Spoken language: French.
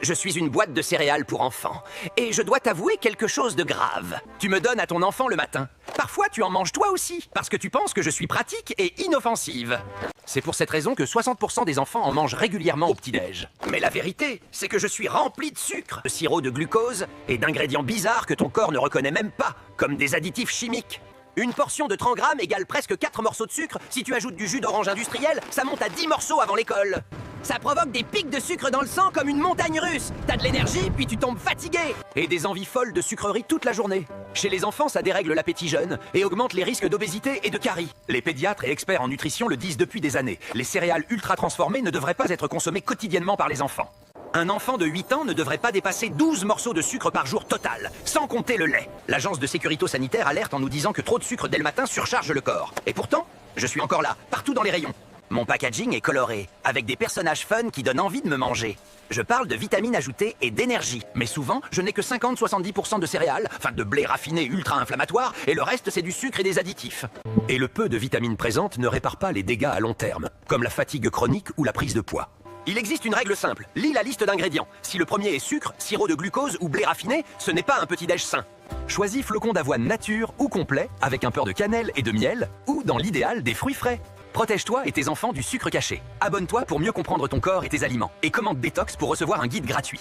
Je suis une boîte de céréales pour enfants. Et je dois t'avouer quelque chose de grave. Tu me donnes à ton enfant le matin. Parfois, tu en manges toi aussi, parce que tu penses que je suis pratique et inoffensive. C'est pour cette raison que 60% des enfants en mangent régulièrement au petit-déj. Mais la vérité, c'est que je suis rempli de sucre, de sirop de glucose et d'ingrédients bizarres que ton corps ne reconnaît même pas, comme des additifs chimiques. Une portion de 30 grammes égale presque 4 morceaux de sucre. Si tu ajoutes du jus d'orange industriel, ça monte à 10 morceaux avant l'école. Ça provoque des pics de sucre dans le sang comme une montagne russe. T'as de l'énergie, puis tu tombes fatigué. Et des envies folles de sucreries toute la journée. Chez les enfants, ça dérègle l'appétit jeune et augmente les risques d'obésité et de caries. Les pédiatres et experts en nutrition le disent depuis des années. Les céréales ultra transformées ne devraient pas être consommées quotidiennement par les enfants. Un enfant de 8 ans ne devrait pas dépasser 12 morceaux de sucre par jour total, sans compter le lait. L'agence de sécurité sanitaire alerte en nous disant que trop de sucre dès le matin surcharge le corps. Et pourtant, je suis encore là, partout dans les rayons. Mon packaging est coloré, avec des personnages fun qui donnent envie de me manger. Je parle de vitamines ajoutées et d'énergie, mais souvent, je n'ai que 50-70% de céréales, enfin de blé raffiné ultra-inflammatoire, et le reste c'est du sucre et des additifs. Et le peu de vitamines présentes ne répare pas les dégâts à long terme, comme la fatigue chronique ou la prise de poids. Il existe une règle simple, lis la liste d'ingrédients. Si le premier est sucre, sirop de glucose ou blé raffiné, ce n'est pas un petit-déj sain. Choisis flocons d'avoine nature ou complet, avec un peu de cannelle et de miel, ou dans l'idéal des fruits frais. Protège-toi et tes enfants du sucre caché. Abonne-toi pour mieux comprendre ton corps et tes aliments. Et commande Détox pour recevoir un guide gratuit.